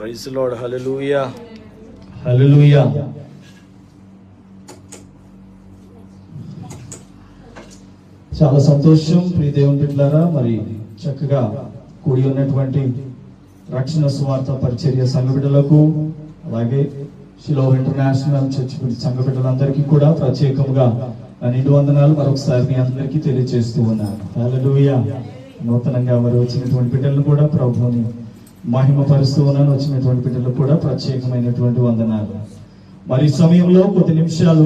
Praise lord. హల్లెలూయా, హల్లెలూయా. చాలా సంతోషం ప్రియ దేవుని బిడ్డలారా. మరి చక్కగా కూడి ఉన్నటువంటి రక్షణ సువార్త పరిచర్య సంఘ బిడ్డలకు, అలాగే షిలోహ్ ఇంటర్నేషనల్ చర్చ్ సంఘ బిడ్డలందరికీ కూడా ప్రత్యేకంగా నిండు వందనాలు మరొకసారి మీ అందరికీ తెలియజేస్తూ ఉన్నాను. హల్లెలూయా. నూతనంగా మరి వచ్చినటువంటి బిడ్డలను కూడా ప్రభువుని మహిమపరుస్తూ ఉన్నాను. వచ్చినటువంటి బిడ్డలకు కూడా ప్రత్యేకమైనటువంటి వందనాలు. మరి ఈ సమయంలో కొద్ది నిమిషాలు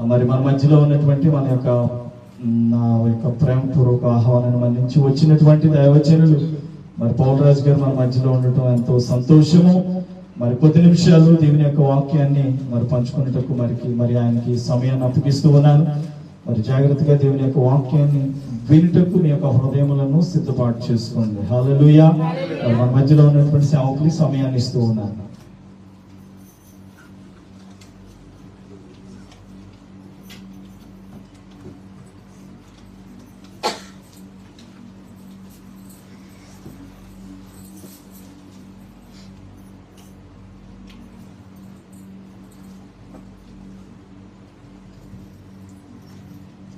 మరి మన మధ్యలో ఉన్నటువంటి మన యొక్క ప్రేమపూర్వక ఆహ్వానాన్ని మన్నించి వచ్చినటువంటి దైవజనులు మరి పౌలరాజు గారు మన మధ్యలో ఉండటం ఎంతో సంతోషము. మరి కొద్ది నిమిషాలు దేవుని యొక్క వాక్యాన్ని మరి పంచుకునేటకు మరి ఆయనకి సమయాన్ని అప్పగిస్తూ ఉన్నాను. మరి జాగ్రత్తగా దేవుని యొక్క వాక్యాన్ని వినుటకు మీ యొక్క హృదయములను సిద్ధపాటు చేసుకోండి. హల్లెలూయా. మన మధ్యలో ఉన్నటువంటి సేవకులు సమయాన్ని ఇస్తూ ఉన్నాను.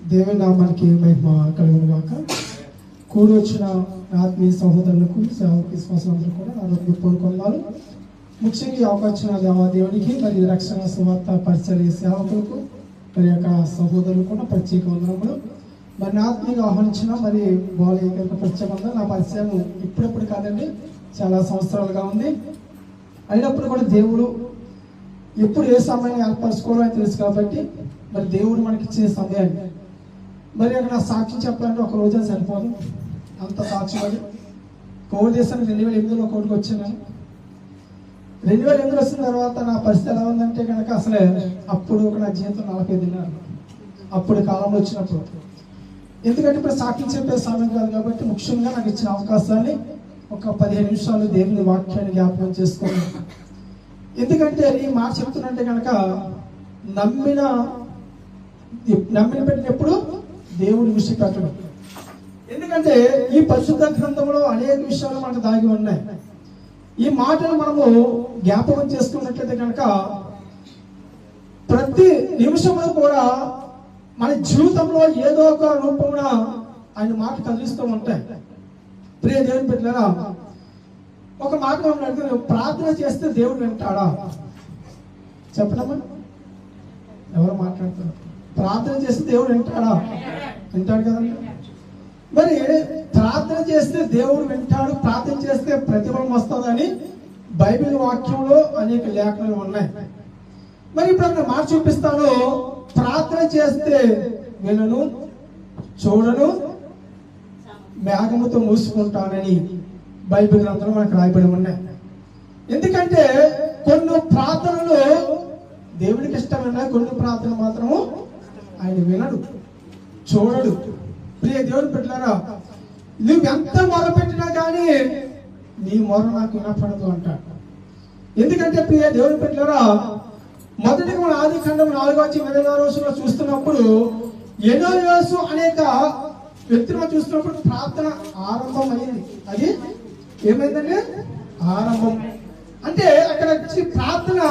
దేవుని నామానికి మహిమ కలుగును గాక. కూడి వచ్చిన ఆత్మీయ సహోదరులకు, సేవకు విశ్వాసులందరూ కూడా ఆరోగ్యపూర్వకంగాను. ముఖ్యంగా ఈ అవకాశం దేవాదేవునికి మరి రక్షణ సువార్త పరిచర్య సేవకులకు మరి యొక్క సహోదరులు కూడా ప్రత్యేక వందనములు. మరి ఆత్మీయంగా ఆహ్వానించిన మరి బాలయ్య ప్రత్యేక వందనం. నా పరిచయం ఇప్పుడప్పుడు కాదండి, చాలా సంవత్సరాలుగా ఉంది. అయినప్పుడు కూడా దేవుడు ఎప్పుడు ఏ సమయాన్ని ఏర్పరచుకోవాలో తెలుసు కాబట్టి మరి దేవుడు మనకి ఇచ్చే సమయాన్ని మరి అక్కడ సాక్షి చెప్పాలంటే ఒక రోజే సరిపోదు, అంత సాక్షి. మరి కోవిడ్ దేశానికి 2008లో కోవిడ్కి వచ్చాను. 2008 వచ్చిన తర్వాత నా పరిస్థితి ఎలా ఉందంటే కనుక అసలే అప్పుడు నా జీవితం 40 దినాలు అప్పుడు కాలంలో వచ్చినప్పుడు. ఎందుకంటే ఇప్పుడు సాక్షి చెప్పే సమయం కాదు కాబట్టి ముఖ్యంగా నాకు ఇచ్చిన అవకాశాన్ని ఒక 15 నిమిషాలు దేవుని వాక్యాన్ని జ్ఞాపకం చేసుకోండి. ఎందుకంటే ఈ మాట చెప్తున్నంటే కనుక నమ్మిన పెట్టినప్పుడు దేవుడు విడిచిపెట్టడం. ఎందుకంటే ఈ పరిశుద్ధ గ్రంథంలో అనేక విషయాలు మనకు దాగి ఉన్నాయి. ఈ మాటను మనము జ్ఞాపకం చేసుకున్నట్లయితే కనుక ప్రతి నిమిషంలో కూడా మన జీవితంలో ఏదో ఒక రూపమున ఆయన మాట కదిలిస్తూ ఉంటాయి. ప్రియ దేవుని బిడ్డలారా, ఒక మాట మనం అడిగితే ప్రార్థన చేస్తే దేవుడు వింటాడా? చెప్పనమ్మా, ఎవరు మాట్లాడుతున్నారు? ప్రార్థన చేస్తే దేవుడు వింటాడా? వింటాడు కదండి. మరి ప్రార్థన చేస్తే దేవుడు వింటాడు, ప్రార్థన చేస్తే ప్రతిఫలం వస్తుందని బైబిల్ వాక్యంలో అనేక లేఖనాలు ఉన్నాయి. మరి ఇప్పుడు అక్కడ మాట చూపిస్తాను. ప్రార్థన చేస్తే వినను, చూడను, మేఘముతో మూసుకుంటానని బైబిల్ గ్రంథంలో మనకు రాయబడి ఉన్నాయి. ఎందుకంటే కొన్ని ప్రార్థనలు దేవుడికి ఇష్టమైన, కొన్ని ప్రార్థనలు మాత్రము ఆయన వినడు, చూడడు. ప్రియ దేవుని బిడ్డలారా, నువ్వు ఎంత మొర పెట్టినా కానీ నీ మొర నాకు వినపడదు అంటాడు. ఎందుకంటే ప్రియ దేవుని బిడ్డలారా, మొదటిగా మన ఆదికాండం 4:26 చూస్తున్నప్పుడు ఎనోయేసు అనేక వ్యక్తులను చూస్తున్నప్పుడు ప్రార్థన ఆరంభం అయింది. అది ఏమైందంటే ఆరంభం అంటే అక్కడ ప్రార్థన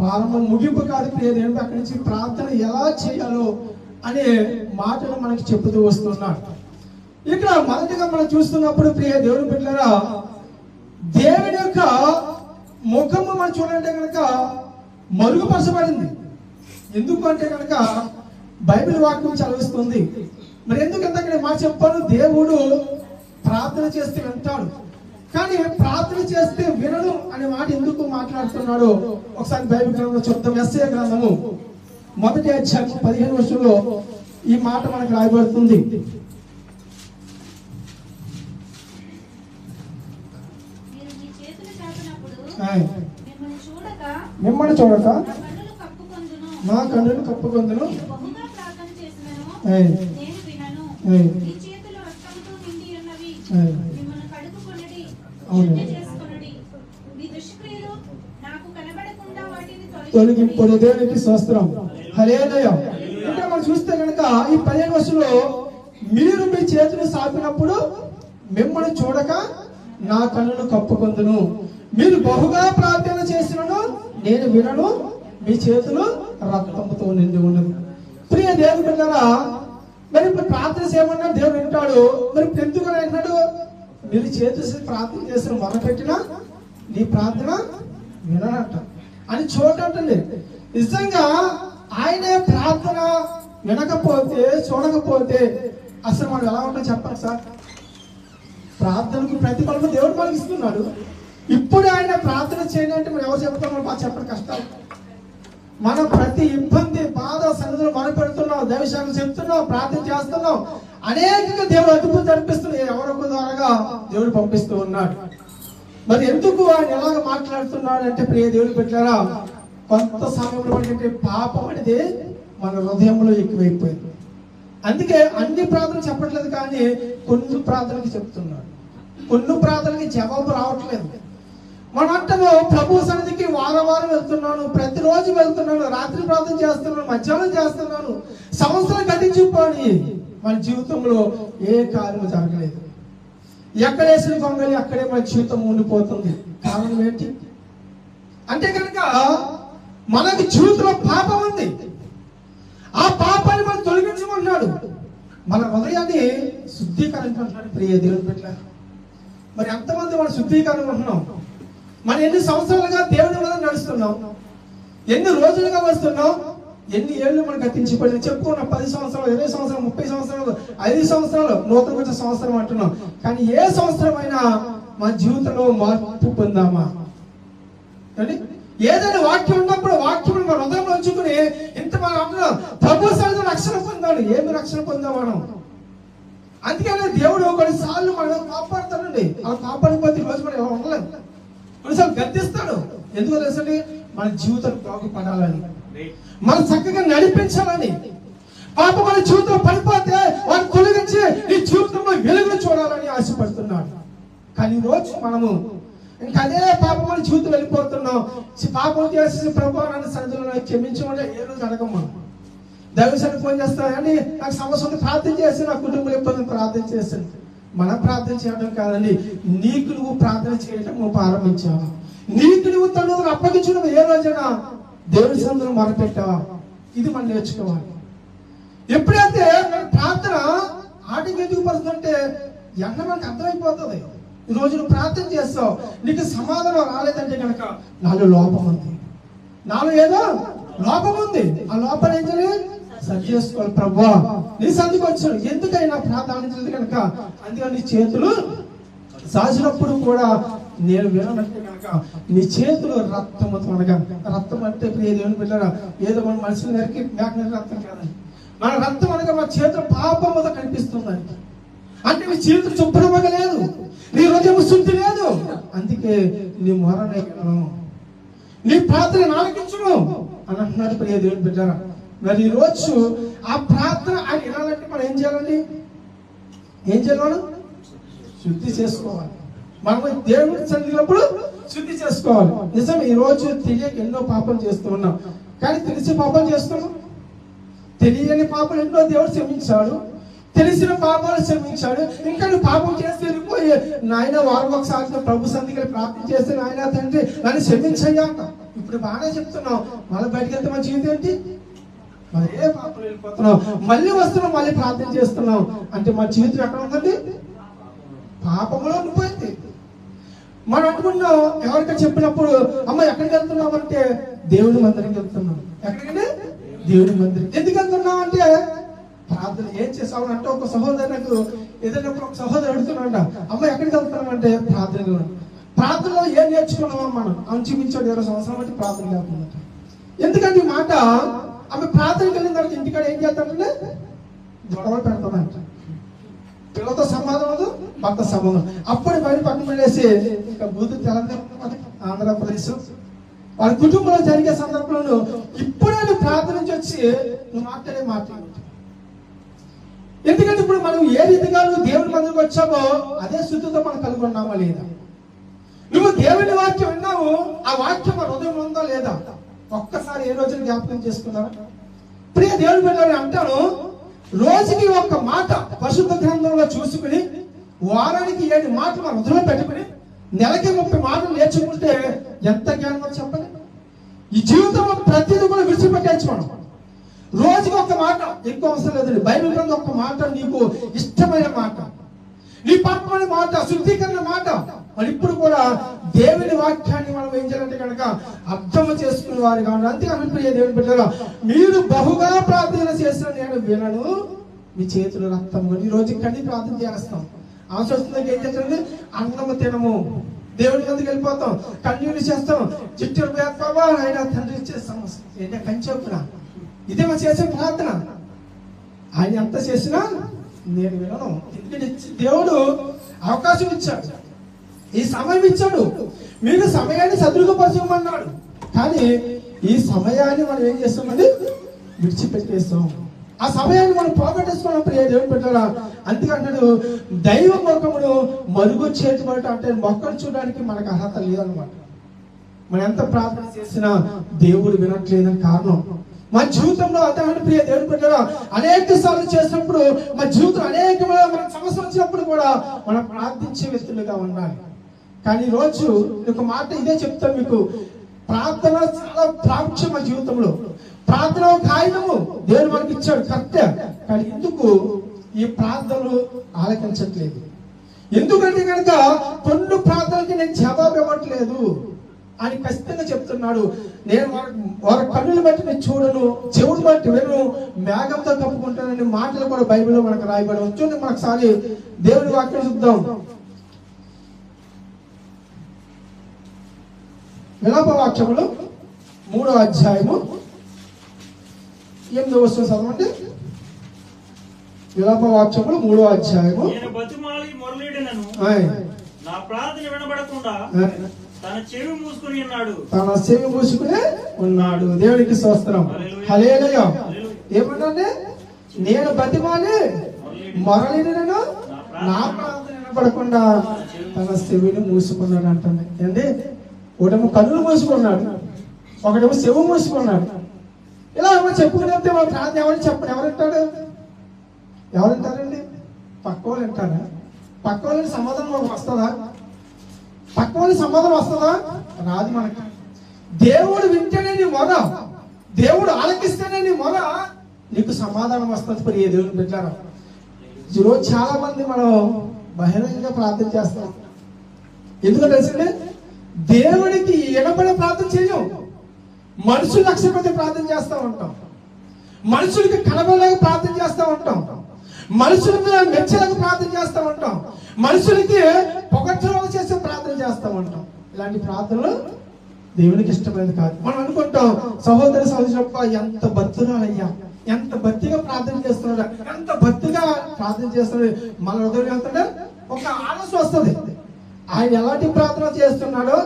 ప్రారంభం, ముగింపు కాదు. ప్రియ దేవుడు అక్కడి నుంచి ప్రార్థన ఎలా చేయాలో అనే మాటలు మనకి చెబుతూ వస్తున్నాడు. ఇక్కడ మొదటిగా మనం చూస్తున్నప్పుడు ప్రియ దేవుని బిడ్డలారా, దేవుని యొక్క ముఖము మనం చూడాలంటే కనుక మరుగుపరచబడింది. ఎందుకు అంటే కనుక బైబిల్ వాక్యం చదివిస్తుంది. మరి ఎందుకంటే అక్కడ మాట చెప్పాను, దేవుడు ప్రార్థన చేస్తే వింటాడు, కానీ ప్రార్థన చేస్తే వినడు అనే మాట ఎందుకు మాట్లాడుతున్నాడు ఒకసారి బైబిల్ గ్రంథంలో చూద్దాం. యెషయా గ్రంథము 1వ అధ్యాయం 15వ వచనంలో ఈ మాట మనకు రాయబడుతుంది. మిమ్మల్ని చూడక నా కన్నులు కప్పుకొందును, తొలగింపుడు. దేవునికి స్తోత్రం. హల్లెలూయా. ఇక్కడ మనం చూస్తే కనుక ఈ 15వ వచనంలో మీరు మీ చేతులు సాపినప్పుడు మిమ్మల్ని చూడక నా కన్నులు కప్పుకొందును. మీరు బహుగా ప్రార్థన చేసినను నేను వినను, మీ చేతులు రక్తముతో నిండి ఉన్నది. ప్రియ దేవుని బిడ్డలారా, మరి ఇప్పుడు ప్రార్థన చేయమన్నా దేవుడు వింటాడు. మరి ఇప్పుడు ఎందుకు అంటున్నాడు? మీరు చేతులు ప్రార్థన చేసిన మొదలుపెట్టినా నీ ప్రార్థన విననట అని చూడండి. నిజంగా ఆయనే ప్రార్థన వినకపోతే చూడకపోతే అసలు మనం ఎలా ఉంటాం చెప్పండి సార్. ప్రార్థనకు ప్రతిఫలం దేవుడు మనకి ఇస్తున్నాడు. ఇప్పుడు ఆయన ప్రార్థన చేయండి అంటే మనం ఎవరు చెప్తాం? మనం బాగా చెప్పండి కష్టాలు. మనం ప్రతి ఇబ్బంది బాధ సన్నిధిలో మనం పెడుతున్నాం, దైవశాఖలు చెప్తున్నాం, ప్రార్థన చేస్తున్నాం, అనేకంగా దేవుడు అదుపు జరిపిస్తున్నాడు. ఎవరొక ద్వారాగా దేవుడు పంపిస్తూ ఉన్నాడు. మరి ఎందుకు ఆయన ఎలాగ మాట్లాడుతున్నాడు అంటే ప్రియ దేవుడు పెట్టారా, కొంత సమయంలో అంటే పాపం అనేది మన హృదయంలో ఎక్కువైపోయింది. అందుకే అన్ని ప్రార్థనలు చెప్పట్లేదు, కానీ కొన్ని ప్రార్థనకి చెప్తున్నాడు. కొన్ని ప్రార్థనకి జవాబు రావట్లేదు. మనం అంటాము ప్రభు సన్నిధికి వారం వెళ్తున్నాను, ప్రతిరోజు వెళ్తున్నాను, రాత్రి ప్రార్థన చేస్తున్నాను, మధ్యాహ్నం చేస్తున్నాను, సంవత్సరం గతించిపోయి మన జీవితంలో ఏ కార్యము జరగలేదు. ఎక్కడేసిన కొంగలి అక్కడే మన జీవితం ఉండిపోతుంది. కారణం ఏంటి అంటే కనుక మనకి జీవితంలో పాపం ఉంది. ఆ పాపాన్ని మనం తొలగించమన్నాడు. మన హృదయాన్ని శుద్ధీకరించమంటున్నాడు ప్రియ దేవుని బిడ్డ. మరి ఎంతమంది మనం శుద్ధీకరణ ఉంటున్నాం? మనం ఎన్ని సంవత్సరాలుగా దేవుని వల్ల నడుస్తున్నాం, ఎన్ని రోజులుగా వస్తున్నాం, ఎన్ని ఏళ్ళు మనం గతించిపోయింది చెప్పుకున్నాం. 10 సంవత్సరాలు, 20 సంవత్సరాలు, 30 సంవత్సరాలు, 5 సంవత్సరాలు, నూతన వచ్చే సంవత్సరం అంటున్నాం. కానీ ఏ సంవత్సరం అయినా మన జీవితంలో మార్పు పొందామా? ఏదైనా వాక్యం ఉన్నప్పుడు వాక్యం మన హృదయంలో ఉంచుకుని ఇంత మనం అంటున్నాం ప్రభు సన్నిధిలో రక్షణ పొందాడు. ఏమి రక్షణ పొందాం మనం? అందుకనే దేవుడు కొన్నిసార్లు మనం కాపాడుతాడండి. అలా కాపాడిపోతే రోజు మనం ఎవరు ఉండలేము. కొన్నిసార్లు గద్దిస్తాడు. ఎందుకు తెలుసండి? మన జీవితం బాగుపడాలని, మనం చక్కగా నడిపించాలని. పాప మన జీవితంలో పడిపోతే వాడిని తొలగించి నీ జీవితంలో వెలుగును చూడాలని ఆశపడుతున్నాడు. కానీ రోజు మనము ఇంకా అదే పాపం మన జీవితం వెళ్ళిపోతున్నాం. పాపం చేసి ప్రభు నన్ను సన్నిధిలో క్షమించమంటే ఏ రోజు అడగం. మనం దైవశాన్ని ఫోన్ చేస్తాను కానీ నాకు సమస్య ప్రార్థన చేసి నా కుటుంబం ఇబ్బంది ప్రార్థన చేస్తాను. మనం ప్రార్థన చేయడం కాదండి, నీకు నువ్వు ప్రార్థన చేయడం నువ్వు ప్రారంభించావా? నీకు నువ్వు తను అప్పగించడం ఏ రోజైనా దేవుని సన్నిధిలో మొరపెట్టావా? ఇది మనం నేర్చుకోవాలి. ఎప్పుడైతే మన ప్రార్థన ఆటకి ఎందుకు పడుతుందంటే ఎండ మనకు అర్థమైపోతుంది. ఈ రోజు నువ్వు ప్రార్థన చేస్తావు, నీకు సమాధానం రాలేదంటే కనుక నాలో లోపం ఉంది, నాలో ఏదో లోపం ఉంది. ఆ లోపం ఏం చేయాలి? సరి చేసుకోవాలి. ప్రభువా నీ సన్నిధికి వచ్చాను, ఎందుకైనా ప్రార్థన కనుక అందుకని నీ చేతులు సాచినప్పుడు కూడా నేను విననంటే కనుక నీ చేతులు రక్తం అనగా, రక్తం అంటే ప్రియ దేవుని బిడ్డలారా ఏదో మన మనుషులు నరికి మేక రక్తం కాదండి. మన రక్తం అనగా మన చేతులు పాపం మీద కనిపిస్తుంది. అంటే నీ చేతులు శుభ్రంగా లేదు, నీ హృదయం శుద్ధి లేదు. అందుకే నీ మొరనే నీ ప్రార్థన ఆలకించును అని అంటున్నాడు ప్రియ దేవుని బిడ్డలారా. మరి ఈ రోజు ఆ ప్రార్థన ఆయన వినాలంటే మనం ఏం చేయాలండి? ఏం చేయాలి? శుద్ధి చేసుకోవాలి. మనం దేవుడి సన్నిధినప్పుడు శుద్ధి చేసుకోవాలి. నిజం, ఈ రోజు తెలియక ఎన్నో పాపం చేస్తూ ఉన్నాం, కానీ తెలిసి పాపం చేస్తున్నాం. తెలియని పాపం ఎన్నో దేవుడు క్షమించాడు, తెలిసిన పాపాలు క్షమించాడు. ఇంకా నువ్వు పాపం చేస్తే వెళ్ళిపోయి నాయన వారం ఒకసారి ప్రభు సన్నిధికి ప్రార్థన చేస్తే నాయన తండ్రి నన్ను క్షమించయ్యా అంట. ఇప్పుడు బాగానే చెప్తున్నావు, మళ్ళీ బయటకు వెళ్తే మన జీవితం ఏంటి? మరి ఏ పాపం వెళ్ళిపోతున్నావు, మళ్ళీ వస్తున్నావు, మళ్ళీ ప్రార్థన చేస్తున్నావు అంటే మన జీవితం ఎక్కడ ఉందండి? పాపంలో ఉండిపోయింది. మనం అనుకున్నాం ఎవరికైనా చెప్పినప్పుడు అమ్మ ఎక్కడికి వెళ్తున్నావు అంటే దేవుడి మందిరికి వెళ్తున్నాం. ఎక్కడికంటే దేవుడి మందిరం. ఎందుకు వెళ్తున్నావు అంటే ప్రార్థన. ఏం చేసావు అంటే ఒక సహోదరులకు ఏదైనా ఒక సహోదరు అడుగుతున్నాడ, అమ్మ ఎక్కడికి వెళ్తున్నాం అంటే ప్రార్థన. ప్రార్థనలో ఏం నేర్చుకున్నామా మనం? అంచుమించాడు 20 సంవత్సరాల బట్టి ప్రార్థన కాకుండా. ఎందుకంటే ఈ మాట ఆమె ప్రార్థనకి వెళ్ళిన తర్వాత ఇంటికాడ ఏం చేస్తాడంటే గొడవలు పెడతామంట. పిల్లలతో సంబంధం, భర్త సంబంధం. అప్పుడు బయట పక్కన పడేసి ఇక బూతు తెలంగాణ, ఆంధ్రప్రదేశ్ వాళ్ళ కుటుంబంలో జరిగే సందర్భంలో ఇప్పుడే నువ్వు ప్రార్థన నుంచి వచ్చి నువ్వు మాట్లాడు. ఎందుకంటే ఇప్పుడు మనం ఏ రీతిగా నువ్వు దేవుని మందికి వచ్చావో అదే శుద్ధితో మనం కలిగి ఉన్నామా లేదా? నువ్వు దేవుని వాక్యం విన్నావు, ఆ వాక్యం మన హృదయం ఉందా లేదా? ఒక్కసారి ఏ రోజున జ్ఞాపకం చేసుకున్నారా? ప్రియ దేవుని బిడ్డలని అంటాను, రోజుకి ఒక్క మాట పరిశుద్ధ గ్రంథంలో చూసుకుని వారానికి 7 మాటలు మన హృదయంలో పెట్టుకుని నెలకి 30 మాటలు నేర్చుకుంటే ఎంత జ్ఞానం చెప్పండి. ఈ జీవితంలో ప్రతిదీ కూడా విడిచిపెట్టచ్చు మనం. రోజుకి ఒక మాట, ఎక్కువ అవసరం లేదండి. బైబిల్ గ్రంథం ఒక మాట, నీకు ఇష్టమైన మాట, నీ పరమైన మాట, శుద్ధీకరణ మాట. మరి ఇప్పుడు కూడా దేవుని వాక్యాన్ని మనం ఏం చేయాలంటే కనుక అర్థం చేసుకునే వారు కావాలి. అంతేకాని ప్రియ దేవుని బిడ్డలారా, మీరు బహుగా ప్రార్థన చేసిన నేను వినను, మీ చేతులు రక్తం. ఈ రోజు ఇక్కడికి ప్రార్థన చేస్తాం, అవసరం వస్తుంది ఏం చేస్తుంది, అన్నము తినము, దేవుడి ముందుకు వెళ్ళిపోతాం, కన్నీళ్ళు చేస్తాం, చిట్టూరు బాబా ఆయన తండ్రి చేస్తాం, ఏంటంటే కంచెప్పునా ఇదే మనం చేసే ప్రార్థన. ఆయన ఎంత చేసినా నేను వినను. ఎందుకంటే దేవుడు అవకాశం ఇచ్చాడు, ఈ సమయం ఇచ్చాడు, మీరు సమయాన్ని సద్వినియోగపరచమన్నాడు. కానీ ఈ సమయాన్ని మనం ఏం చేస్తామండి, విడిచిపెట్టేస్తాం. ఆ సమయాన్ని మనం పోగొట్టేసుకోవడం ప్రియ దేవుని పెట్టారా. అందుకంటాడు దైవ ముఖమును మరుగు చేతిబట్ట, అంటే మొక్కను చూడడానికి మనకు అర్హత లేదనమాట. మనం ఎంత ప్రార్థన చేసినా దేవుడు వినట్లేదని కారణం మన జీవితంలో. అదే ప్రియ దేవుని పెట్టారా, అనేక సార్లు చేసినప్పుడు మన జీవితం అనేకమైన మన సమస్య వచ్చినప్పుడు కూడా మనం ప్రార్థించే వ్యక్తులుగా ఉండాలి. కానీ ఈరోజు ఒక మాట ఇదే చెప్తాను మీకు, ప్రార్థన చాలా ప్రాముఖ్యం మన జీవితంలో. ప్రార్థన ఒక ఆయుధము దేవుడు మనకి ఇచ్చాడు కరెక్టే. కానీ ఎందుకు ఈ ప్రార్థనలు ఆలకించట్లేదు? ఎందుకంటే కనుక కొన్ని ప్రార్థనలకి నేను జవాబు ఇవ్వట్లేదు అని ఖచ్చితంగా చెప్తున్నాడు. నేను వారి కన్నులు బట్టి నేను చూడను, చెవుడు బట్టి వినను, మేఘంతో కప్పుకుంటానని మాటలు కూడా బైబిల్లో మనకు రాయబడి ఉంటుంది. మనఒకసారి దేవుని వాక్యం చూద్దాం. విలాప వాక్యములు 3వ అధ్యాయము 8వ వచనం చదవండి. విలాప వాక్యములు 3వ అధ్యాయము. నేను బతిమాలి మొరలీడినను నా ప్రార్థన వినబడకుండా తన చెవి మూసుకుని ఉన్నాడు, తన చెవి మూసుకునే ఉన్నాడు. దేవునికి స్తోత్రం, హల్లెలూయా. ఏమన్నాడు, నేను బతిమాలి మొరలీడినను నా ప్రార్థన వినబడకుండా తన చెవిని మూసుకున్నాడు అంటుంది. ఏంటి, ఒకటేమో కన్నులు మూసుకున్నాడు, ఒకటేమో చెవు మూసుకున్నాడు. ఇలా ఏమో చెప్పుకునేస్తే మా ప్రార్థన ఎవరు చెప్పండి, ఎవరంటాడు, ఎవరంటారండి? పక్క వాళ్ళు వింటారా? పక్క వాళ్ళకి సమాధానం మనకు వస్తుందా? పక్క వాళ్ళకి సమాధానం వస్తుందా? రాదు మనకి. దేవుడు వింటేనే నీ మొర, దేవుడు ఆలకిస్తేనే నీ మొర, నీకు సమాధానం వస్తుంది. ప్రియ దేవుని బిడ్డలారా, ఈరోజు చాలా మంది మనం బహిరంగంగా ప్రార్థన చేస్తాం. ఎందుకంటే తెలిసిందే, దేవుడికి ఎడబడే ప్రార్థన చేయం. మనుషులు లక్ష్యపతి ప్రార్థన చేస్తూ ఉంటాం, మనుషులకి కనబడలేక ప్రార్థన చేస్తూ ఉంటాం, మనుషుల మీద మెచ్చలకు ప్రార్థన చేస్తూ ఉంటాం, మనుషులకి పొగట్టలు చేసే ప్రార్థన చేస్తూ ఉంటాం. ఇలాంటి ప్రార్థనలు దేవునికి ఇష్టమైనది కాదు. మనం అనుకుంటాం, సహోదరి సహోదరు ఎంత భక్తురాలయ్యా, ఎంత భక్తిగా ప్రార్థన చేస్తున్నాడు, ఎంత భక్తిగా ప్రార్థన చేస్తున్నాడు. మన హృదయం వెళ్తుంటే ఒక ఆలోచన వస్తుంది, ఆయన ఎలాంటి ప్రార్థన చేస్తున్నాడో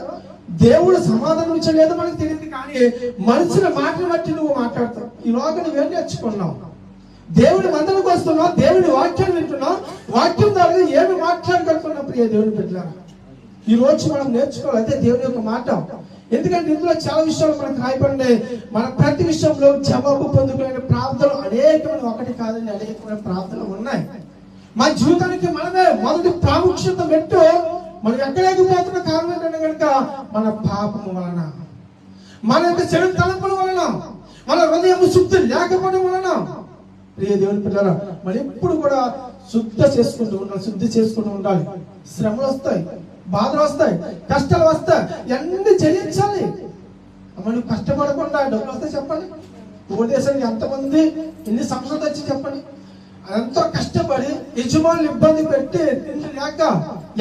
దేవుడు సమాధానం ఇచ్చలేదు మనకు తెలియదు. కానీ మనుషుల మాటలు బట్టి నువ్వు మాట్లాడతావు. ఈ లోగా నువ్వేం నేర్చుకున్నావు? దేవుడి మందలకు వస్తున్నావు, దేవుడి వాక్యాన్ని వింటున్నావు, వాక్యం ద్వారా ఏమి మాట్లాడగలుగుతున్నావు? ప్రియ దేవుని బిడ్డలారా, ఈ రోజు మనం నేర్చుకోవాలి అదే దేవుని యొక్క మాట. ఎందుకంటే ఇందులో చాలా విషయాలు మనకు రాయబడి, మన ప్రతి విషయంలో జవాబు పొందుకునే ప్రార్థనలు అనేకమైన, ఒకటి కాదని అనేకమైన ప్రార్థనలు ఉన్నాయి. మన జీవితానికి మనమే మొదటి ప్రాముఖ్యత పెట్టు. మనం ఎక్కలేకపోతున్న కారణం ఏంటంటే కనుక మన పాపము వలన, మన యొక్క చెడు తలంపుల వలన, మన హృదయం శుద్ధి లేకపోవడం వలన. ప్రియ దేవుని పిల్లరా, మనం ఎప్పుడు కూడా శుద్ధి చేసుకుంటూ ఉండాలి. శ్రమలు వస్తాయి, బాధలు వస్తాయి, కష్టాలు వస్తాయి, అన్ని జయించాలి. మనం కష్టపడకుండా డబ్బులు వస్తాయి చెప్పండి. ఓటేసరికి ఎంతమంది ఎన్ని సమస్యలు వచ్చి చెప్పండి. ఎంతో కష్టపడి యజమానులు ఇబ్బంది పెట్టి తిండి లేక,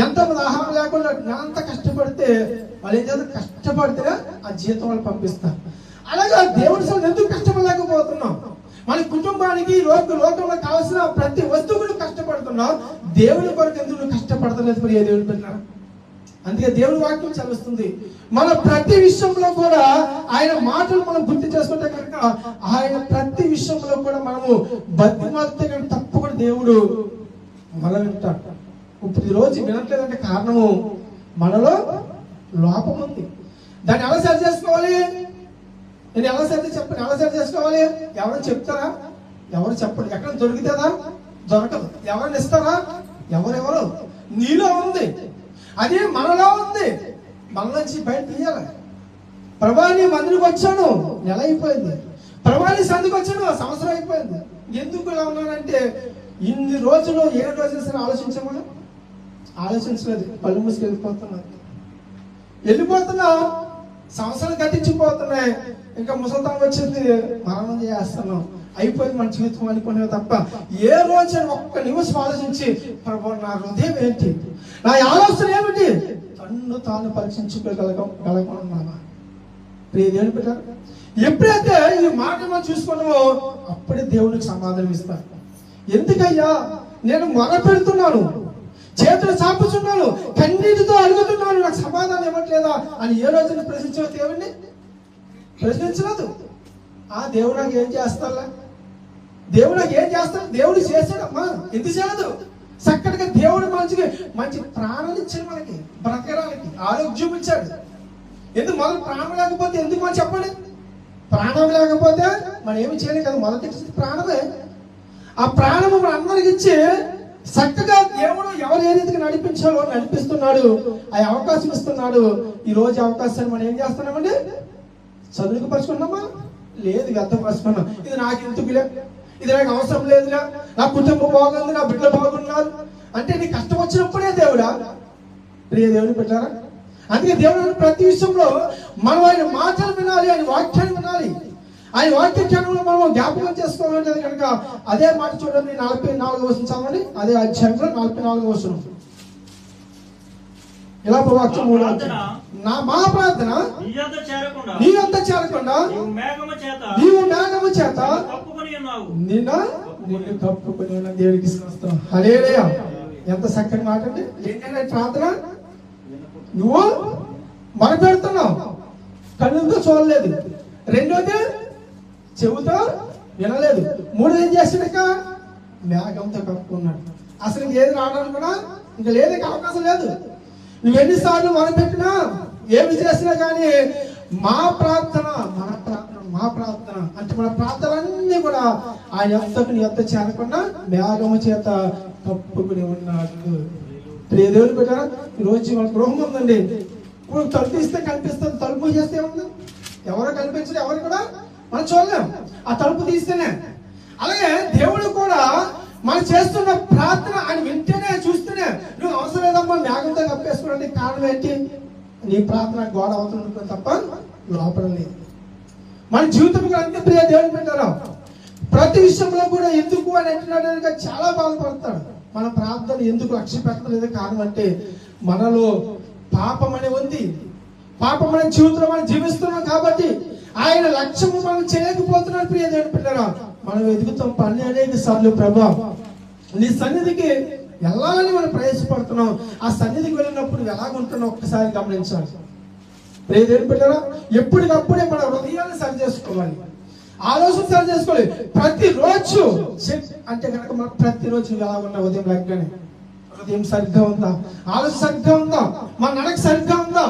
ఎంతమంది ఆహారం లేకుండా అంత కష్టపడితే వాళ్ళు ఏం చేస్తారు, కష్టపడితే ఆ జీతం వాళ్ళు పంపిస్తారు. అలాగే దేవుడి సార్ ఎందుకు కష్టపడలేకపోతున్నాం? మన కుటుంబానికి లోకంలో కావాల్సిన ప్రతి వస్తువును కష్టపడుతున్నాం, దేవుని కొరకు ఎందుకు కష్టపడతలేదు? ప్రియ దేవుని పిల్లలు, అందుకే దేవుని వాక్యం చదువుతుంది. మన ప్రతి విషయంలో కూడా ఆయన మాటలు మనం గుర్తు చేసుకుంటే కనుక ఆయన ప్రతి విషయంలో కూడా మనము బతిమాలితే కనుక తప్పకుండా దేవుడు మనం వింటాడు. ఇప్పుడు ఈ రోజు వినట్లేదంటే కారణము మనలో లోపం ఉంది. దాన్ని ఎలా సరి చేసుకోవాలి? నేను ఎలా సరి చెప్పండి, ఎలా సరి చేసుకోవాలి? ఎవరు చెప్తారా? ఎవరు చెప్పండి. ఎక్కడ దొరుకుతుందా? దొరకదు. ఎవరిని ఇస్తారా? ఎవరెవరు? నీలో ఉంది. అది మనలో ఉంది, మన నుంచి బయట తీయాలి. ప్రభా నీ మందిరికి వచ్చాను, నెల అయిపోయింది. ప్రభా నీ సంధికి వచ్చాను, సంవత్సరం అయిపోయింది. ఎందుకు ఇలా ఉన్నానంటే ఇన్ని రోజులు ఏ రోజు సరే ఆలోచించామా? ఆలోచించలేదు. పళ్ళు మూసుకు వెళ్ళిపోతున్నాం. సంవత్సరాలు గట్టించిపోతున్నాయి. ఇంకా ముసలితనం వచ్చింది, మరణం చేస్తున్నాం, అయిపోయింది మన జీవితం అనుకునే తప్ప ఏ రోజు ఒక్క నిమిషం ఆలోచించి ప్రభు నా హృదయం ఏంటి, నా ఆలోచన ఏమిటి, తన్ను తాను పరీక్షించుకోగలగలుగుతున్నామా? దేవుని బిడ్డ, ఎప్పుడైతే ఈ మాట మనం చూసుకున్నామో అప్పుడే దేవునికి సమాధానం ఇస్తాను. ఎందుకయ్యా నేను మొర పెడుతున్నాను, చేతులు చాపుచున్నాను, కన్నీటితో అడుగుతున్నాను, నాకు సమాధానం ఇవ్వట్లేదా అని ఏ రోజున ప్రశ్నించే దేవుడిని? ప్రశ్నించలేదు. ఆ దేవుడు నాకు ఏం చేస్తారా, దేవుడు నాకు ఏం చేస్తాడు? దేవుడు చేశాడమ్మా, ఎందుకు చేయలేదు? చక్కటిగా దేవుడు మంచి ప్రాణాలు ఇచ్చాడు, మనకి బ్రతకడానికి ఆరోగ్యం చూపించాడు. ఎందుకు మొదలు ప్రాణం లేకపోతే ఎందుకు మనం చెప్పండి? ప్రాణం లేకపోతే మనం ఏమి చేయలేం కదా. మొదటి ప్రాణమే. ఆ ప్రాణము మన అందరికి ఇచ్చి చక్కగా దేవుడు ఎవరు ఏ రీతికి నడిపించాలో నడిపిస్తున్నాడు, ఆ అవకాశం ఇస్తున్నాడు. ఈ రోజు అవకాశాన్ని మనం ఏం చేస్తున్నామండి? చదువుకు పరుచుకున్నామా? లేదు, వ్యర్థపరుచుకున్నాం. ఇది నాకు ఎందుకులే, ఇది నాకు అవసరం లేదులే, నా కుటుంబం బాగుంది, నా బిడ్డలు బాగున్నారు అంటే నీకు కష్టం వచ్చినప్పుడే దేవుడా? ప్రియ దేవుని పెట్టారా? అందుకే దేవుడు ప్రతి విషయంలో మనం ఆయన మాటలు వినాలి, ఆయన వాక్యాన్ని వినాలి. ఆయన వాక్య క్షణంలో మనం జ్ఞాపకం చేసుకోవాలంటే కనుక అదే మాట చూడండి. 44వ వచనం చదవండి. అదే అధ్యాయంలో 44వ వచనం. ఇలా వాక్యం నా మా ప్రార్థన నీ వద్ద చేరకుండా నీవు మేఘము చేత నిన్ను కప్పుకొని ఉన్న దేవుడికి స్తోత్రం. హల్లెలూయా. ఎంత చక్కని మాట అండి. ఏంటంటే ప్రార్థన నువ్వు మొరపెడుతున్నావు, కళ్ళుతో చూడలేదు. రెండోది చెవుతో వినలేదు. మూడు ఏం చేస్తాడక మేఘంతో కప్పుకున్నాడు. అసలు ఏది రావడానికి కూడా ఇంకా లేదు, అవకాశం లేదు. నువ్వు ఎన్నిసార్లు మొరపెట్టినా ఏమి చేసినా కానీ మా ప్రార్థన అంటే మన ప్రార్థనలన్నీ కూడా ఆయన ఎంత చేరకుండా మేఘము చేత కప్పుకుని ఉన్నాడు. దేవుని పెట్టారా? ఈరోజు మన గృహం ఉందండి. ఇప్పుడు తలుపు తీస్తే కనిపిస్తుంది, తలుపు చేస్తే ఏముంది? ఎవరో కనిపించదు, ఎవరు కూడా మనం చూడలేం. ఆ తలుపు తీస్తేనే. అలాగే దేవుడు కూడా మనం చేస్తున్న ప్రార్థన ఆయన వింటేనే చూస్తేనే నువ్వు అవసరం లేదమ్మా మేఘంతో కప్పేసుకోవడానికి కారణం ఏంటి? నీ ప్రార్థన గోడ అవుతుంది తప్ప లోపల లేదు. మన జీవితం కూడా అంతే. ప్రియ దేవుని పెట్టారా? ప్రతి విషయంలో కూడా ఎందుకు అని అంటున్నాడు, చాలా బాధపడతాడు. మన ప్రార్థన ఎందుకు లక్ష్య పెట్టలేదు? కారణం అంటే మనలో పాపం అనే ఉంది. పాపం అనే జీవితంలో మనం జీవిస్తున్నాం కాబట్టి ఆయన లక్ష్యము మనం చేయకపోతున్నాడు. ప్రియ దేవుని పిల్లరా, మనం ఎదుగుతాం పని అనేక సార్లు ప్రభా నీ సన్నిధికి వెళ్ళాలని మనం ప్రయాసపడుతున్నాం. ఆ సన్నిధికి వెళ్ళినప్పుడు ఎలాగుంటున్నాం ఒక్కసారి గమనించాలి. ప్రియ దేవుని పిల్లరా, ఎప్పటికప్పుడే మన హృదయాన్ని సరి చేసుకోవాలి, ఆలోచన సరి చేసుకోవాలి. ప్రతిరోజు అంటే కనుక మనం ప్రతిరోజు నువ్వు ఎలా ఉన్నావు? ఉదయం లెక్కనే హృదయం సరిగ్గా ఉందా? ఆలోచన సరిగ్గా ఉందా? మన నడక సరిగ్గా ఉందా?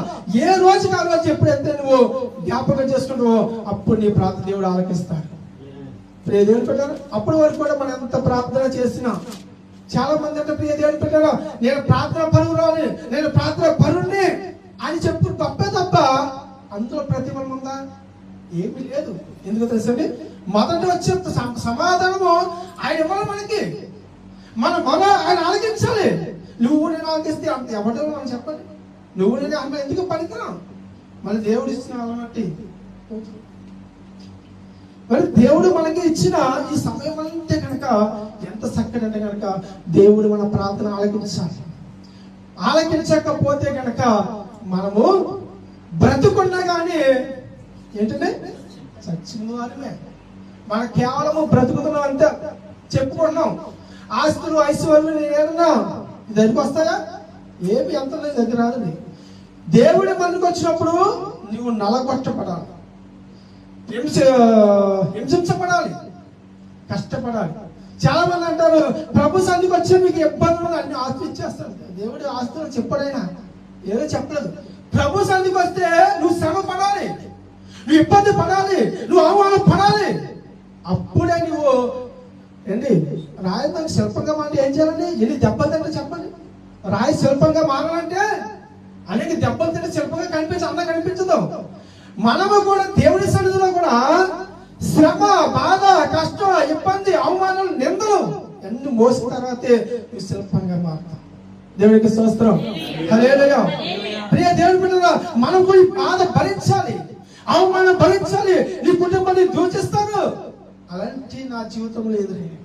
ఏ రోజుకి ఆ రోజు ఎప్పుడైతే నువ్వు జ్ఞాపకం చేసుకుంటావో అప్పుడు నీ ప్రార్థన దేవుడు ఆలకిస్తాడు. ప్రియ దేవుని పెట్టారా, అప్పటి వరకు కూడా మనం ఎంత ప్రార్థన చేసినా చాలా మంది అంటే ప్రియ దేవుని పెట్టారా నేను ప్రార్థన పరువురాలి, నేను ప్రార్థన పరుణ్ణి అని చెప్పు తప్పే తప్ప అందులో ప్రతిఫలం ఉందా? ఏమీ లేదు. ఎందుకు తెలుసండి? మొదట వచ్చే సమాధానము ఆయన ఇవ్వాలి మనకి. మన మొదలు ఆయన ఆలకించాలి. నువ్వు నేను ఆలకిస్తే అంత ఎవడో మనం చెప్పండి. నువ్వు నేను అంత ఎందుకు పనికిరాం? మన దేవుడు ఇచ్చిన అలాంటి మరి దేవుడు మనకి ఇచ్చిన ఈ సమయం అంటే కనుక ఎంత చక్కటి అంటే కనుక దేవుడు మన ప్రార్థన ఆలకించాలి. ఆలకించకపోతే కనుక మనము బ్రతుకున్నా కానీ ఏంటంటే చచ్చిన వారమే. మనం కేవలము బ్రతుకుతున్నాం అంతే, చెప్పుకుంటున్నాం. ఆస్తులు ఐశ్వర్యం ఏదన్నా దగ్గరికి వస్తాయా? ఏమి ఎంత దగ్గర రాదండి. దేవుడి మనకు వచ్చినప్పుడు నువ్వు నలగొట్టపడాలి, హింసించబడాలి, కష్టపడాలి. చాలా మంది అంటారు ప్రభు సన్నిధికి వచ్చి మీకు ఇబ్బందులు అన్ని ఆస్తులు ఇచ్చేస్తాడు. దేవుడి ఆస్తులు చెప్పడైనా ఏదో చెప్పలేదు. ప్రభు సన్నిధికి వస్తే నువ్వు శ్రమ పడాలి, నువ్వు ఇబ్బంది పడాలి, నువ్వు అవమానం పడాలి. అప్పుడే నువ్వు ఏంటి రాయి శిల్పంగా మారి ఏం చేయాలండి? ఎన్ని దెబ్బలు చెప్పండి. రాయి శిల్పంగా మారాలంటే అనేక దెబ్బలు తింటే శిల్పంగా కనిపించదు, అందంగా కనిపించదు. మనము కూడా దేవుడి సన్నిధిలో కూడా శ్రమ, బాధ, కష్టం, ఇబ్బంది, అవమానాలు, నిందలు అన్ని మోసిన తర్వాతే శిల్పంగా మారుతాం. దేవుడికి స్తోత్రం. హల్లెలూయా. ప్రియ దేవుడి బిడ్డలారా, మనం కూడా ఈ బాధ భరించాలి, అవమానం భరించాలి. నీ కుటుంబాన్ని దూషిస్తారు, అలాంటి నా జీవితంలో ఎదురయ్యాయి.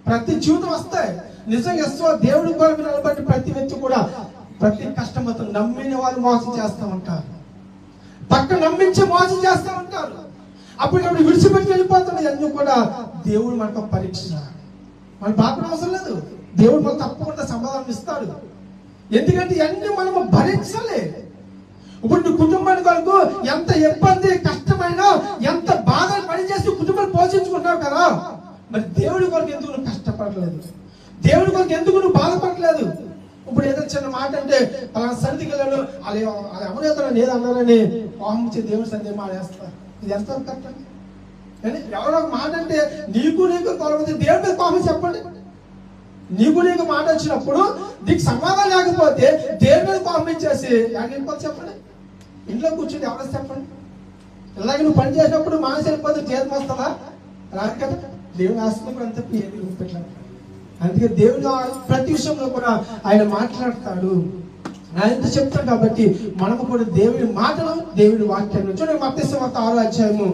ప్రతి జీవితం వస్తాయి నిజంగా. దేవుడి కొరకు నిలబడి ప్రతి వ్యక్తి కూడా ప్రతి కష్టంతో నమ్మిన వాళ్ళు మోసం చేస్తూ ఉంటారు, పక్క నమ్మించి మోసం చేస్తూ ఉంటారు. అప్పుడు విడిచిపెట్టి వెళ్ళిపోతున్నాయి. అన్ని కూడా దేవుడు మనకు పరీక్ష. మన బాధ అవసరం లేదు, దేవుడు మనకు తప్పకుండా సమాధానం ఇస్తాడు. ఎందుకంటే ఇవన్నీ మనము భరించాలి. ఇప్పుడు నీ కుటుంబానికి వరకు ఎంత ఇబ్బంది, కష్టమైనా, ఎంత బాధలు పనిచేసి కుటుంబాన్ని పోషించుకుంటావు కదా, మరి దేవుడి కొరకు ఎందుకు నువ్వు కష్టపడలేదు? దేవుడి కొరకు ఎందుకు నువ్వు బాధపడలేదు? ఇప్పుడు ఏదో చిన్న మాట అంటే అలా సన్నిధికి వెళ్ళాడు, అలా ఎవరేదో ఏదన్నారని పాముంచి దేవుడి సన్నిధి మాడేస్తారు. ఇది ఎంత కరెక్ట్ అండి? ఎవరో ఒక మాట అంటే నీకు కొలవద్దు, దేవుడి మీద పాము చెప్పండి. నీకు మాట వచ్చినప్పుడు నీకు సమాధానం లేకపోతే దేవుడి మీద పంపించేసి వెళ్ళిపోతే చెప్పండి. ఇంట్లో కూర్చుంటే ఎవరైనా చెప్పండి. ఇలాగే నువ్వు పని చేసినప్పుడు మానసి వెళ్ళిపోతే జీతం వస్తుందా? రాదు కదా. దేవుని ఆస్తున్నప్పుడు అంత పెట్టాలి. అందుకే దేవుడు ప్రతి విషయంలో కూడా ఆయన మాట్లాడతాడు, ఆయనతో చెప్తాడు. కాబట్టి మనము కూడా దేవుడి మాటలు, దేవుడి వాక్యాలు చూడండి. మత్తయి సువార్త 6వ అధ్యాయము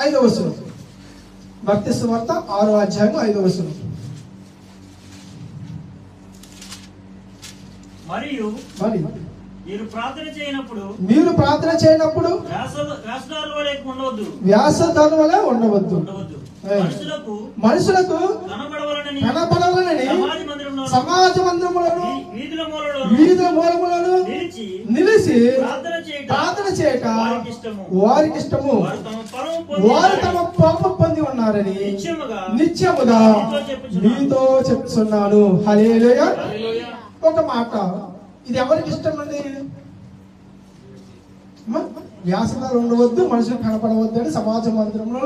5వ వచనం. మత్తయి సువార్త 6వ అధ్యాయము 5వ వచనం. మరియు మీరు ప్రార్థన చేయనప్పుడు వ్యాసదారు వలె ఉండవద్దు. మనుషులకు కనపడవలనని సమాజ మందిరములను, వీధుల మూలములను నిలిచి ప్రార్థన చేయక వారికి ఇష్టము, వారు తమ పాపం పొంది ఉన్నారని నిత్యముగా మీతో చెప్తున్నాను. హల్లెలూయా. ఒక మాట, ఇది ఎవరికి ఇష్టం అండి? వ్యాసదాలు ఉండవద్దు, మనుషులు కనపడవద్దు అని సమాజ మందిరంలో,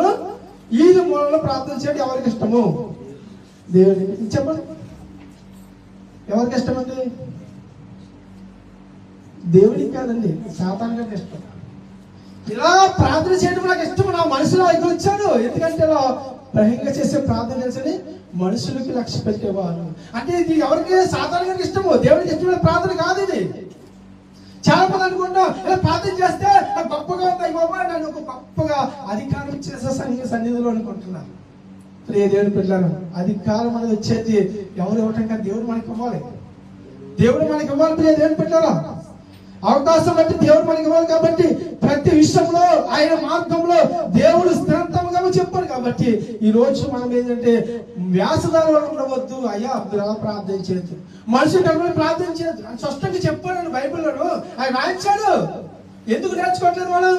ఈది మూలలో ప్రార్థన చేయడం ఎవరికి ఇష్టము? దేవుడికి. చెప్పండి, ఎవరికి ఇష్టం అండి? దేవుడికి కాదండి, సాతానుడికి ఇష్టం. ఇలా ప్రార్థన చేయడం నాకు ఇష్టం, నా మనసులో ఇక్కడ వచ్చాడు. ఎందుకంటే ఇలా బహిరంగ చేసే ప్రార్థన చేసి మనుషులకి లక్ష్య పెట్టేవాళ్ళు. అంటే ఇది ఎవరికి? సాధారణంగా ఇష్టము, దేవుడికి ఇష్టమైన ప్రార్థన కాదు ఇది. చాలా మంది అనుకుంటా ఇలా ప్రార్థన చేస్తే గొప్పగా ఉంది, బాబా నన్ను ఒక గొప్పగా అధికారం ఇచ్చేసే సన్నిధిలో అనుకుంటున్నారు. ప్రియ దేవుని పిల్లలు, అధికారం అనేది వచ్చేది ఎవరు ఇవ్వటం కాదు, దేవుడు మనకి ఇవ్వాలి. దేవుడు మనకి ఇవ్వాలి. ప్రియ దేవుని పిల్లలు, అవకాశం బట్టి దేవుడు మనకి ఇవ్వాలి. కాబట్టి ప్రతి విషయంలో ఆయన మార్గంలో దేవుడు స్థిరంగా చెప్పాడు. కాబట్టి ఈ రోజు మనం ఏంటంటే వ్యాసదారులు ఉండవద్దు. అయ్యా అలా ప్రార్థన చేయొద్దు, మనుషులు ప్రార్థన చేయొద్దు అని స్పష్టంగా చెప్పాడు బైబిల్లో. ఆయన రాయించాడు. ఎందుకు నేర్చుకోవట్లేదు మనం?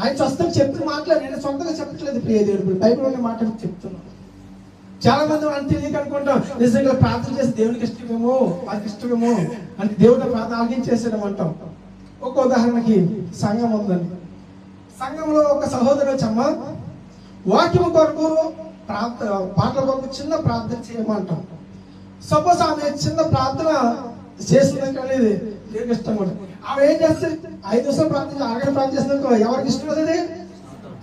ఆయన స్పష్టంగా చెప్పిన మాట్లాడి, నేను సొంతంగా చెప్పట్లేదు. ప్రియ దేవుడు, బైబిల్లో మాట్లాడి చెప్తున్నాను. చాలా మంది మనం తెలియక అనుకుంటాం నిజంగా ప్రార్థన చేసి దేవునికి ఇష్టమేమో, వారికి ఇష్టమేమో అంటే దేవుడు ప్రార్థన ఆగించేసాడు అంటాం. ఒక ఉదాహరణకి సంఘం ఉందండి. సంఘంలో ఒక సహోదరు వచ్చమ్మ వాక్యం కొరకు పాటల కొరకు చిన్న ప్రార్థన చేయమంటాం. సపోజ్ ఆమె చిన్న ప్రార్థన చేసింది అనేది దేవునికి ఇష్టం కూడా. ఆమె ఏం చేస్తుంది? 5 నిమిషాలు ప్రార్థన, అరగంట ప్రార్థన చేసినాక ఎవరికి ఇష్టం అది?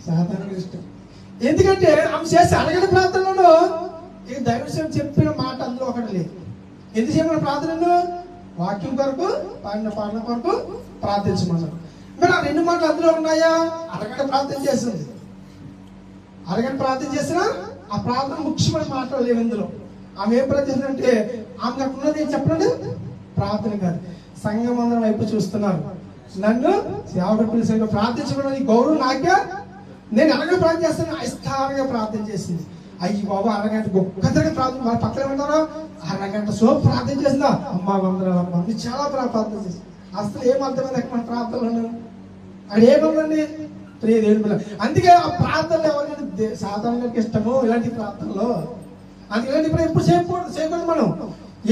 సాధారణంగా ఇష్టం. ఎందుకంటే ఆమె చేసి అరగంట ప్రార్థనలో ఇక దైవసేవ చెప్పిన మాట అందులో ఒకటి లేదు. ఎందుకు చేయమని ప్రార్థనలు? వాక్యం కొరకు, పాడిన పాటల కొరకు ప్రార్థించమన్నారు. మరి ఆ 2 మాటలు అందులో ఉన్నాయా? అరగంట ప్రార్థన చేసింది. అరగంట ప్రార్థన చేసినా ఆ ప్రార్థన ముఖ్యమైన మాటలు లేవు ఇందులో. ఆమె ఏం ప్రార్థన అంటే ఆమె అక్కడ ఉన్నది ఏం చెప్పండి, ప్రార్థన కాదు. సంఘం అందరం వైపు చూస్తున్నారు. నన్ను సేవకుడు పిలిచి ప్రార్థించడం గౌరవం నాకే. నేను అరగంట ప్రార్థన చేస్తాను, అయిస్తారుగా ప్రార్థన చేసింది. అయ్యి బాబు అరగంట ఒక్కసారి ప్రార్థన, వాళ్ళ పక్కన ఉంటారా అరగంట సోపు ప్రార్థన చేసిందా? అమ్మ వందరాలమ్మ చాలా ప్రార్థన చేసింది. అసలు ఏమర్థమైంది మన ప్రార్థనలు? అక్కడ ఏమవునండి? ప్రియ దేవుని పిల్లలు, అందుకే ఆ ప్రార్థనలు ఎవరికైనా సాధారణంగా ఇష్టమో ఇలాంటి ప్రార్థనలో. అందుకని ఇప్పుడు ఎప్పుడు చేయకూడదు. మనం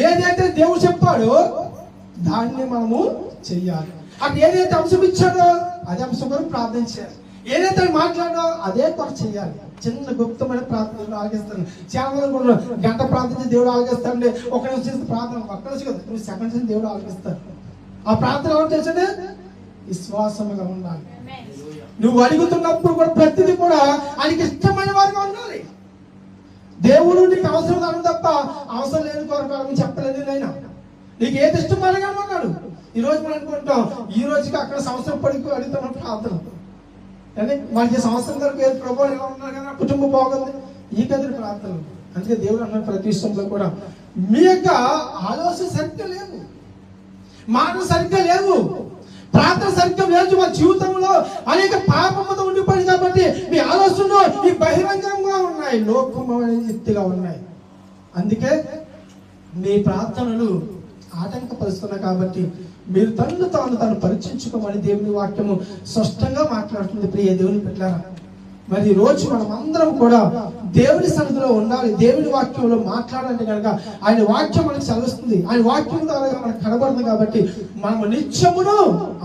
ఏదైతే దేవుడు చెప్పాడో దాన్ని మనము చెయ్యాలి. అక్కడ ఏదైతే అంశం ఇచ్చాడో అదే అంశం కొరకు ప్రార్థన చేయాలి. ఏదైతే మాట్లాడో అదే కొరకు చెయ్యాలి. చిన్న గుప్తమైన ప్రార్థన ఆలోచిస్తాను. చాలా మంది గంట ప్రార్థన దేవుడు ఆలోచిస్తాడు. ఒక నిమిషం ప్రార్థన, ఒక్క నిమిషం 2 సెకండ్స్ దేవుడు ఆలోచిస్తాడు. ఆ ప్రార్థన ఎవరు చేసేది? విశ్వాసముగా ఉండాలి. నువ్వు అడుగుతున్నప్పుడు కూడా ప్రతిదీ కూడా ఆయనకి ఇష్టమైన వారిగా ఉండాలి. దేవుడు నీకు అవసరం అను తప్ప అవసరం లేని కొరకు చెప్పలేదు. అయినా నీకు ఏది ఇష్టం అలాగే ఉన్నాడు. ఈ రోజు మనం అనుకుంటాం, ఈ రోజుకి అక్కడ సంవత్సరం పడికి అడుగుతాం ప్రార్థన, కానీ మనకి సంవత్సరం వరకు ఏది ప్రభావం ఎలా ఉన్నారు కదా, కుటుంబం బాగుంది, ఈ కదిరి ప్రార్థనలు. అందుకే దేవుడు అన్న ప్రతి విషయంలో కూడా మీ యొక్క ఆలోచన సరిగ్గా లేవు, మాటలు సరిగ్గా లేవు, ప్రార్థన సరిగ్గా లేదు. మా జీవితంలో అనేక పాపముతో ఉండిపోయింది కాబట్టి మీ ఆలోచనలు ఈ బహిరంగంగా ఉన్నాయి, లోకమైన ఎత్తుగా ఉన్నాయి. అందుకే మీ ప్రార్థనలు ఆటంకపరుస్తున్నాయి. కాబట్టి మీరు తాను పరీక్షించుకోమని దేవుని వాక్యము స్పష్టంగా మాట్లాడుతుంది. ప్రియ దేవుని బిడ్డలారా, మరి ఈ రోజు మనం అందరం కూడా దేవుని సన్నిధిలో ఉండాలి. దేవుని వాక్యంలో మాట్లాడాలంటే కనుక ఆయన వాక్యం మనకు చదివిస్తుంది, ఆయన వాక్యం ద్వారా మనకు కనబడుతుంది. కాబట్టి మనం నిత్యమును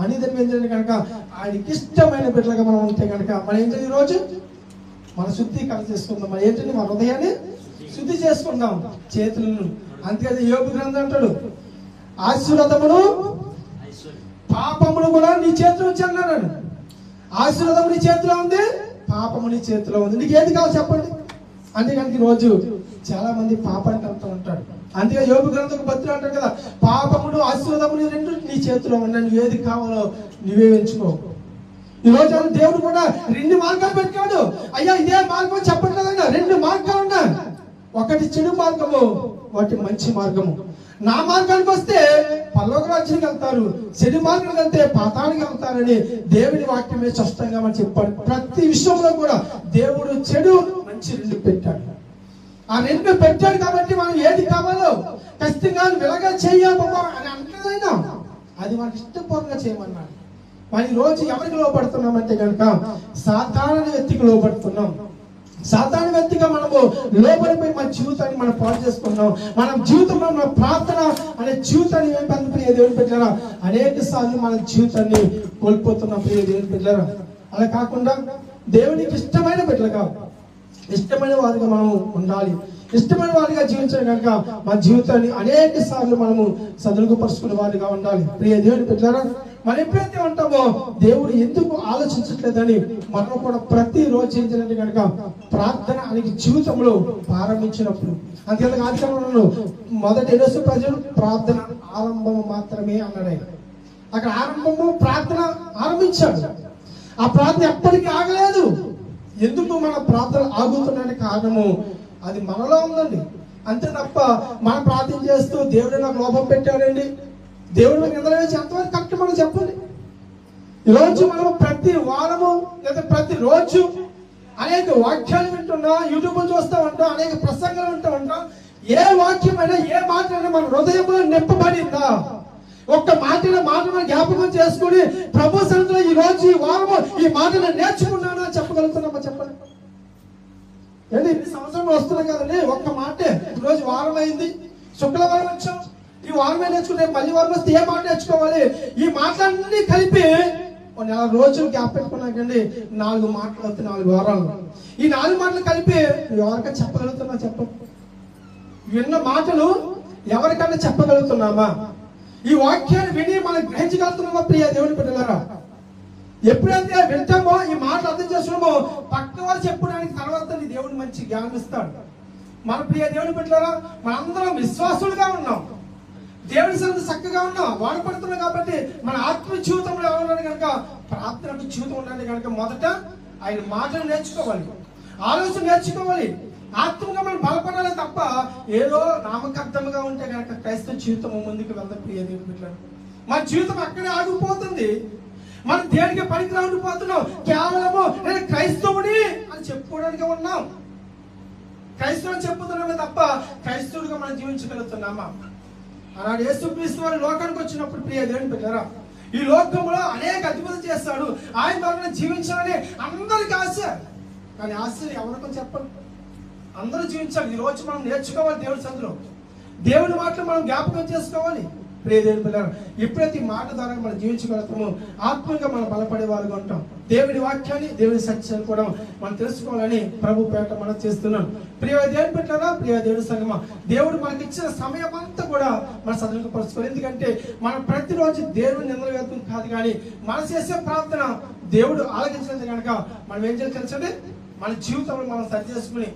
అనేది కనుక ఆయనకి ఇష్టమైన బిడ్డలుగా మనం ఉంటే కనుక మనం ఏంటంటే ఈ రోజు మన శుద్ధీకరణ చేసుకుందాం. మనం ఏంటంటే మన హృదయాన్ని శుద్ధి చేసుకుందాం, చేతులను. అందుకని యోబు గ్రంథం అంటాడు, ఆశీర్వాదమును పాపమును కూడా నీ చేతిలో ఉంచి అన్నాడు. ఆశీర్వాదము నీ చేతిలో ఉంది, పాపము నీ చేతిలో ఉంది. నీకు ఏది కావాలి చెప్పండి. అంటే కనుక ఈ రోజు చాలా మంది పాపానికి వెళ్తూ ఉంటాడు. అందుకే యోబు గ్రంథం భక్తులు అంటారు కదా, పాపమును ఆశీర్వాదమును రెండు నీ చేతిలో ఉన్నాయి, నువ్వు ఏది కావాలో నువ్వే ఎంచుకో. ఈ రోజు దేవుడు కూడా 2 మార్గాలు పెట్టాడు. అయ్యా ఇదే మార్గం చెప్పట్లేదన్నా, 2 మార్గాలు ఉన్నాయి. ఒకటి చెడు మార్గము, ఒకటి మంచి మార్గము. నా మార్గానికి వస్తే పరలోక రాజ్యానికి వెళ్తారు, చెడు మార్గానికి వెళ్తే పాతాళానికి వెళ్తారని దేవుని వాక్యమే స్పష్టంగా మనం చెప్పాడు. ప్రతి విషయంలో కూడా దేవుడు చెడు మంచి 2 పెట్టాడు. ఆ 2 పెట్టాడు కాబట్టి మనం ఏది కావాలో ఖచ్చితంగా వెలగా చెయ్యబా అని అంటదైనా అది మనకి ఇష్టపూర్వకంగా చేయమన్నాడు. మరి ఈ రోజు ఎవరికి లోపడుతున్నామంటే కనుక సాతాను వ్యక్తికి లోపడుతున్నాం. సాతాను వ్యక్తిగా మనము లోపలిపోయి మన జీవితాన్ని మనం పాడు చేసుకున్నాం. మన జీవితంలో మన ప్రార్థన అనే జీవితాన్ని ఏం పని ప్రియ దేవుని బిడ్డలారా, అనేక సార్లు మన జీవితాన్ని కోల్పోతున్నాం ప్రియ దేవుని బిడ్డలారా. అలా కాకుండా దేవునికి ఇష్టమైన బిడ్డలుగా, ఇష్టమైన వారిగా మనము ఉండాలి. ఇష్టమైన వారిగా జీవించడం కనుక మన జీవితాన్ని అనేక సార్లు మనము సదురుపరుచుకునే వారిగా ఉండాలి. ప్రియ దేవుని బిడ్డలారా, మనం ఎప్పుడైతే ఉంటామో దేవుడు ఎందుకు ఆలోచించట్లేదని మనం కూడా ప్రతి రోజు ఏం చేయాలంటే కనుక ప్రార్థన అనేది జీవితంలో ప్రారంభించినప్పుడు, అందుకే ఆదికాండంలో మొదటి యేసు ప్రజలు ప్రార్థన ఆరంభము మాత్రమే అన్నాడు. అక్కడ ఆరంభము ప్రార్థన ఆరంభించాడు. ఆ ప్రార్థన ఎప్పటికీ ఆగలేదు. ఎందుకు మన ప్రార్థన ఆగుతున్న కారణము అది మనలో ఉందండి. అంతే తప్ప మనం ప్రార్థన చేస్తూ దేవుడు నాకు లోపం పెట్టాడండి, దేవుడు నాకు ఎంత వేసి ఎంతవరకు కరెక్ట్ మనం చెప్పండి. ఈరోజు మనం ప్రతి వారము లేదా ప్రతి రోజు అనేక వాక్యాలు వింటున్నా, యూట్యూబ్ చూస్తూ ఉంటాం, అనేక ప్రసంగాలు వింటూ ఉంటాం. ఏ వాక్యమైనా ఏ మాట మన హృదయంలో నింపబడిందా? ఒక్క మాటను జ్ఞాపకం చేసుకుని ప్రభు సన్నిధిలో ఈ రోజు ఈ వారము ఈ మాటను నేర్చుకున్నానా చెప్పగలుగుతున్నామా చెప్పండి. ఏంటి ఇన్ని సంవత్సరాలు వస్తున్నాయి కదండి, ఒక్క మాటే. ఈ రోజు వారం అయింది, శుక్రవారం వచ్చాం, ఈ వారమే నేర్చుకుంటే మళ్ళీ వారం వస్తే ఏ మాట నేర్చుకోవాలి? ఈ మాటలన్నీ కలిపి 4 రోజులు గ్యాప్ పెట్టుకున్నాకండి 4 మాటలు వస్తే 4 వారాలు. ఈ 4 మాటలు కలిపి ఎవరికైనా చెప్పగలుగుతున్నా చెప్పండి. విన్న మాటలు ఎవరికైనా చెప్పగలుగుతున్నామా? ఈ వాక్యాన్ని విని మనం గ్రహించగలుగుతున్నామా ప్రియ దేవుని బిడ్డలారా? ఎప్పుడైతే వింటామో ఈ మాటలు అర్థం చేస్తున్నామో పక్క వారు చెప్పడానికి తర్వాత నీ దేవుడు మంచి జ్ఞానం ఇస్తాడు. మన ప్రియ దేవుని బిడ్డలారా, మనందరం విశ్వాసులుగా ఉన్నాం, దేవుని సన్నిధి చక్కగా ఉన్నాం, వాడపడుతున్నాం. కాబట్టి మన ఆత్మ జీవితంలో ఎవరు కనుక ప్రార్థన జీవితం ఉండాలి కనుక మొదట ఆయన మాటలు నేర్చుకోవాలి, ఆలోచన నేర్చుకోవాలి, ఆత్మగా మనం బలపడాలి తప్ప ఏదో నామకర్థముగా ఉంటే కనుక క్రైస్తవ జీవితం ముందుకు వెళ్దాం ప్రియ దేవుని బిడ్డలారా. మన జీవితం అక్కడే ఆగిపోతుంది. మనం దేనికి పనికిరా ఉండిపోతున్నాం. కేవలము నేను క్రైస్తవుడి అని చెప్పుకోవడానికి ఉన్నాం, క్రైస్తవుని చెప్పుతున్నామే తప్ప క్రైస్తవుడిగా మనం జీవించగలుగుతున్నామా? అలాంటి యేసుక్రీస్తు వారు లోకానికి వచ్చినప్పుడు ప్రియ దేవుని బిడ్డలారా, ఈ లోకంలో అనేక అద్భుతాలు చేస్తాడు, ఆయన ద్వారా జీవించాలని అందరికి ఆశ. కానీ ఆశ ఎవరికో చెప్పండి, అందరూ జీవించాలి. ఈ రోజు మనం నేర్చుకోవాలి దేవుని సన్నిధిలో, దేవుని మాటలు మనం జ్ఞాపకం చేసుకోవాలి. ప్రియ దేవుని పిల్లలు, ఎప్పుడైతే ఈ మాట ద్వారా మనం జీవించగలుగుతామో ఆత్మగా మనం బలపడే వారుగా ఉంటాం. దేవుడి వాక్యాన్ని, దేవుడి సత్యాన్ని కూడా మనం తెలుసుకోవాలని ప్రభు పేట మనం చేస్తున్నాం. ప్రియ దేవుని పెట్టారా, ప్రియ దేవుడి సంగమా, దేవుడు మనకి ఇచ్చిన సమయం అంతా కూడా మనం సదుపరుచుకోవాలి. ఎందుకంటే మనం ప్రతిరోజు దేవుడిని నిందలు వేద్దాం కాదు, కానీ మనం చేసే ప్రార్థన దేవుడు ఆలకించినంత కనుక మనం ఏం చేయాలి తెలుసండి, మన జీవితంలో మనం సరి చేసుకుని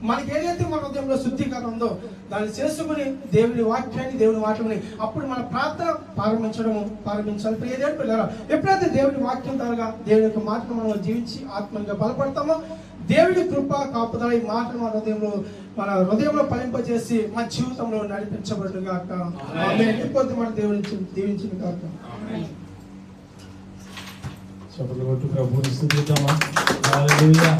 మనకి ఏదైతే మన హృదయంలో శుద్ధీకరణ ఉందో దాన్ని చేసుకుని దేవుని వాక్యాన్ని, దేవుని మాటలని అప్పుడు మన ప్రార్థన ప్రారంభించాలి. ప్రియ దేవుని పిల్లరా, ఎప్పుడైతే దేవుని వాక్యం ద్వారా దేవుని యొక్క మాటను మనం జీవించి ఆత్మగా బలపడతామో దేవుడి కృప కాపుదల ఈ మాటను మన హృదయంలో ఫలింపజేసి మన జీవితంలో నడిపించబడును గాక. ఆమేన్. ఇప్పుడు మన దేవుని దీవించిన గాక. చప్పట్లు కొట్టు ప్రభువుని స్తుతిద్దామా. హల్లెలూయా.